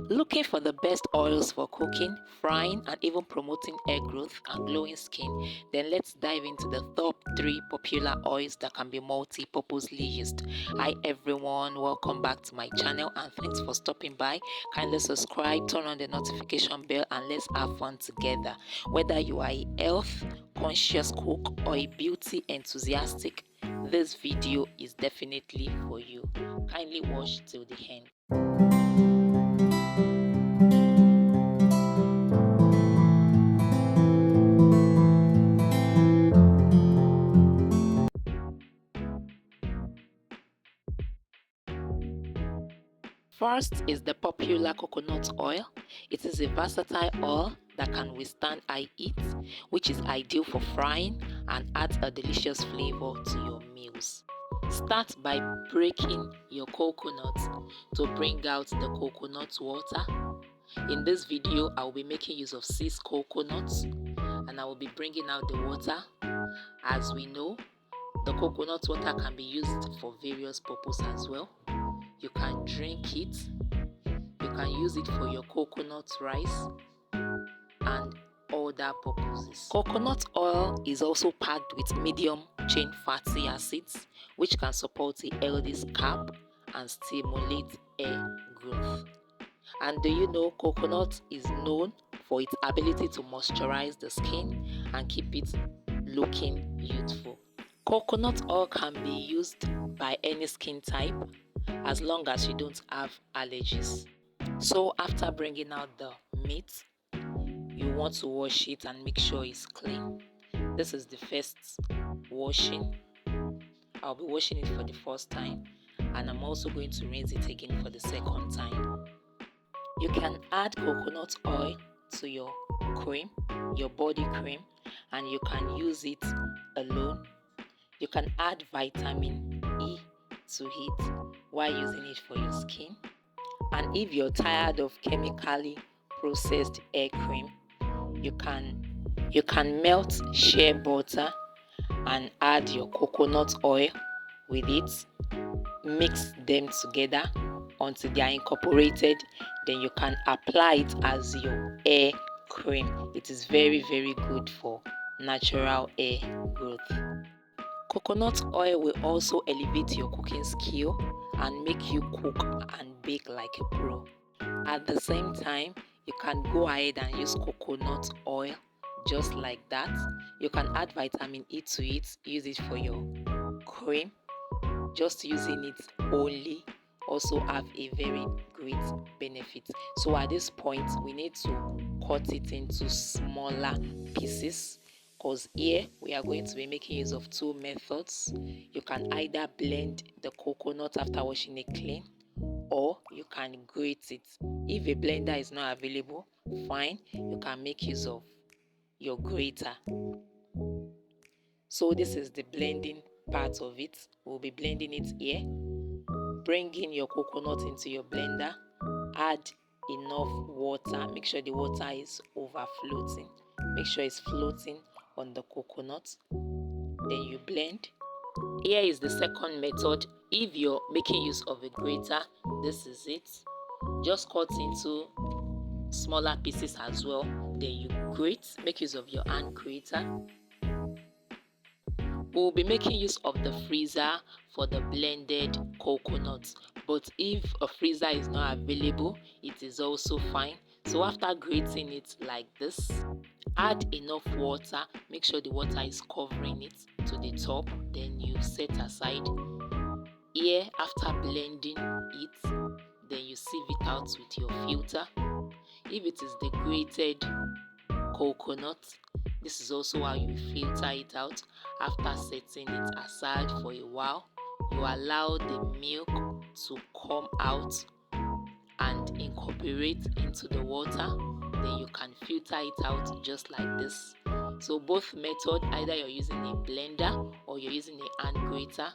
Looking for the best oils for cooking, frying, and even promoting hair growth and glowing skin? Then let's dive into the top 3 popular oils that can be multi-purposely used. Hi everyone, welcome back to my channel and thanks for stopping by. Kindly subscribe, turn on the notification bell, and let's have fun together. Whether you are a health conscious cook or a beauty enthusiastic, this video is definitely for you. Kindly watch till the end. First is the popular coconut oil. It is a versatile oil that can withstand high heat, which is ideal for frying and adds a delicious flavor to your meals. Start by breaking your coconut to bring out the coconut water. In this video, I will be making use of 6 coconuts and I will be bringing out the water. As we know, the coconut water can be used for various purposes as well. You can drink it, you can use it for your coconut rice and other purposes. Coconut oil is also packed with medium chain fatty acids, which can support a healthy scalp and stimulate hair growth. And do you know coconut is known for its ability to moisturize the skin and keep it looking youthful. Coconut oil can be used by any skin type as long as you don't have allergies. So after bringing out the meat, you want to wash it and make sure it's clean. This is the first washing. I'll be washing it for the first time and I'm also going to rinse it again for the second time. You can add coconut oil to your cream, your body cream, and you can use it alone. You can add vitamin E to it while using it for your skin. And if you're tired of chemically processed hair cream, you can melt shea butter and add your coconut oil with it. Mix them together until they are incorporated. Then you can apply it as your hair cream. It is very good for natural hair growth. Coconut oil will also elevate your cooking skill and make you cook and bake like a pro. At the same time, you can go ahead and use coconut oil just like that. You can add vitamin E to it, use it for your cream. Just using it only also have a very great benefit. So at this point, we need to cut it into smaller pieces, because here we are going to be making use of 2 methods. You can either blend the coconut after washing it clean, or you can grate it. If a blender is not available, fine, you can make use of your grater. So this is the blending part of it. We'll be blending it here. Bring in your coconut into your blender, add enough water, make sure the water is overflowing, make sure it's floating on the coconut, then you blend. Here is the second method. If you're making use of a grater, this is it. Just cut into smaller pieces as well, then you grate. Make use of your hand grater. We'll be making use of the freezer for the blended coconuts, but if a freezer is not available, it is also fine. So after grating it like this, add enough water, make sure the water is covering it to the top, then you set aside. Here, after blending it, then you sieve it out with your filter. If it is the grated coconut, this is also how you filter it out. After setting it aside for a while, you allow the milk to come out and incorporate into the water. Then you can filter it out just like this. So both method, either you're using a blender or you're using a hand grater,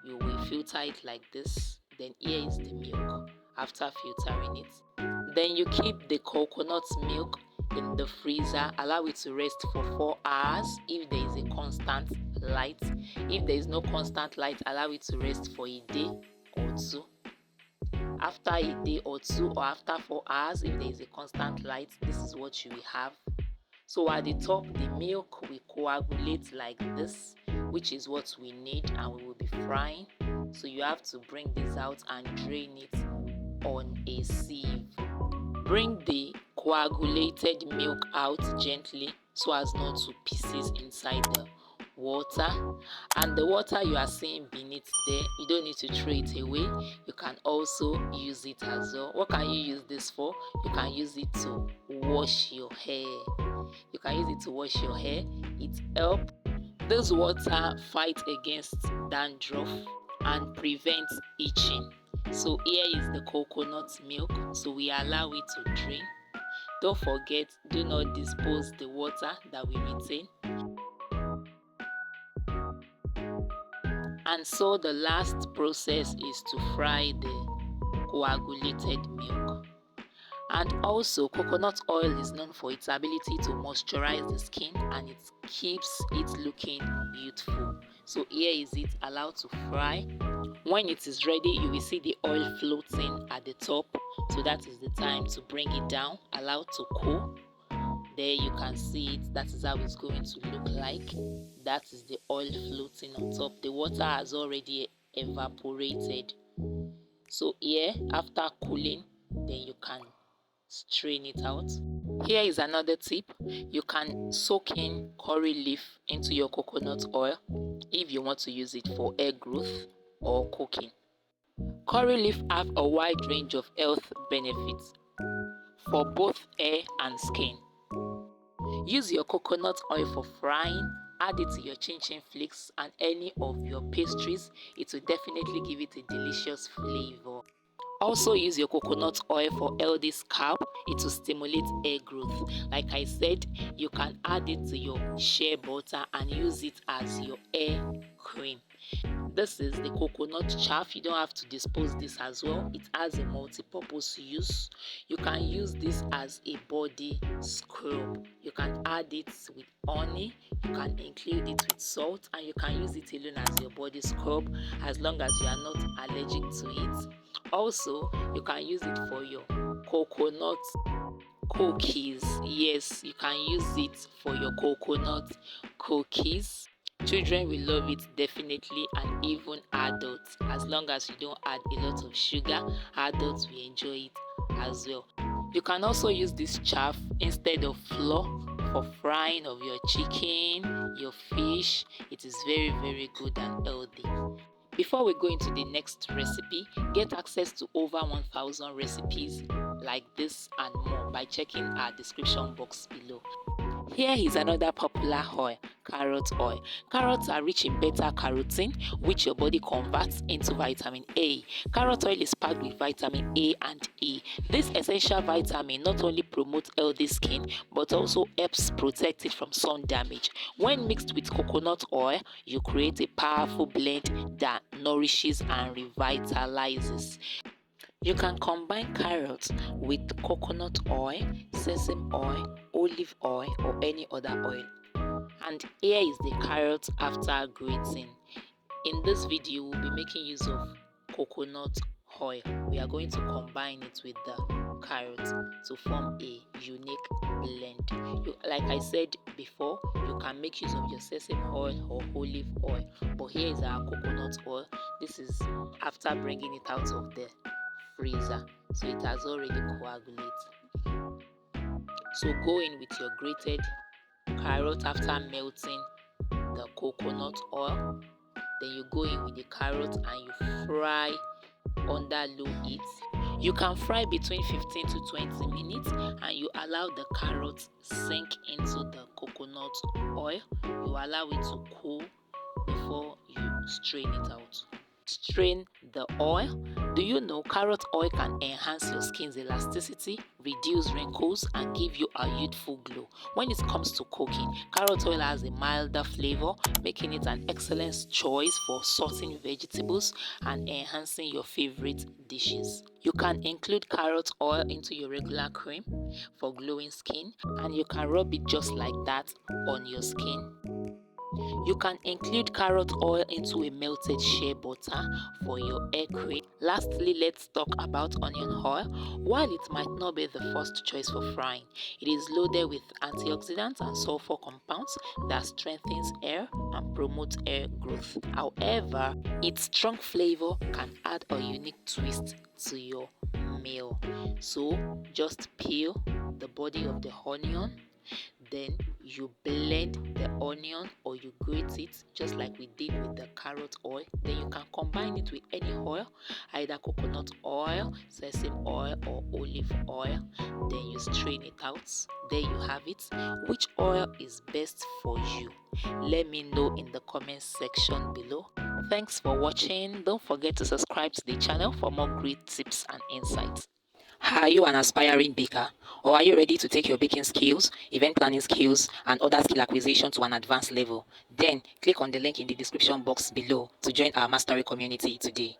you will filter it like this. Then here is the milk after filtering it. Then you keep the coconut milk in the freezer, allow it to rest for 4 hours if there is a constant light. If there is no constant light, allow it to rest for a day or 2. After a day or two, or after 4 hours, if there is a constant light, this is what you will have. So at the top, the milk will coagulate like this, which is what we need, and we will be frying. So you have to bring this out and drain it on a sieve. Bring the coagulated milk out gently so as not to pieces inside the water. And the water you are seeing beneath there, you don't need to throw it away. You can also use it as well. What can you use this for? You can use it to wash your hair. You can use it to wash your hair. It helps this water fight against dandruff and prevent itching. So here is the coconut milk. So we allow it to drain. Don't forget, do not dispose the water that we retain. And so the last process is to fry the coagulated milk. And also, coconut oil is known for its ability to moisturize the skin, and it keeps it looking youthful. So here is it allowed to fry. When it is ready, you will see the oil floating at the top. So that is the time to bring it down, allow it to cool. There you can see it. That is how it's going to look like. That is the oil floating on top. The water has already evaporated. So here, after cooling, then you can strain it out. Here is another tip. You can soak in curry leaf into your coconut oil if you want to use it for hair growth or cooking. Curry leaf have a wide range of health benefits for both hair and skin. Use your coconut oil for frying, add it to your chin chin flakes and any of your pastries. It will definitely give it a delicious flavor. Also use your coconut oil for healthy scalp. It will stimulate hair growth. Like I said, you can add it to your shea butter and use it as your hair cream. This is the coconut chaff. You don't have to dispose this as well. It has a multi-purpose use. You can use this as a body scrub. You can add it with honey. You can include it with salt, and you can use it alone as your body scrub as long as you are not allergic to it. Also, you can use it for your coconut cookies. Yes, you can use it for your coconut cookies. Children will love it definitely, and even adults. As long as you don't add a lot of sugar, adults will enjoy it as well. You can also use this chaff instead of flour for frying of your chicken, your fish. It is very, very good and healthy. Before we go into the next recipe, get access to over 1000 recipes like this and more by checking our description box below. Here is another popular oil, carrot oil. Carrots are rich in beta-carotene, which your body converts into vitamin A. Carrot oil is packed with vitamin A and E. This essential vitamin not only promotes healthy skin, but also helps protect it from sun damage. When mixed with coconut oil, you create a powerful blend that nourishes and revitalizes. You can combine carrots with coconut oil, sesame oil, olive oil, or any other oil. And here is the carrot after grating. In this video, we'll be making use of coconut oil. We are going to combine it with the carrot to form a unique blend. Like I said before, you can make use of your sesame oil or olive oil. But here is our coconut oil. This is after bringing it out of the freezer, so it has already coagulated. So go in with your grated carrot after melting the coconut oil. Then you go in with the carrot and you fry under low heat. You can fry between 15 to 20 minutes and you allow the carrot sink into the coconut oil. You allow it to cool before you strain it out. Strain the oil. Do you know carrot oil can enhance your skin's elasticity, reduce wrinkles, and give you a youthful glow? When it comes to cooking, carrot oil has a milder flavor, making it an excellent choice for sauteing vegetables and enhancing your favorite dishes. You can include carrot oil into your regular cream for glowing skin, and you can rub it just like that on your skin. You can include carrot oil into a melted shea butter for your hair cream. Lastly, let's talk about onion oil. While it might not be the first choice for frying, it is loaded with antioxidants and sulfur compounds that strengthens hair and promotes hair growth. However, its strong flavor can add a unique twist to your meal. So just peel the body of the onion, then you blend the onion or you grate it just like we did with the carrot oil. Then you can combine it with any oil, either coconut oil, sesame oil, or olive oil. Then you strain it out. There you have it. Which oil is best for you? Let me know in the comment section below. Thanks for watching. Don't forget to subscribe to the channel for more great tips and insights. Are you an aspiring baker, or are you ready to take your baking skills, event planning skills, and other skill acquisition to an advanced level? Then click on the link in the description box below to join our mastery community today.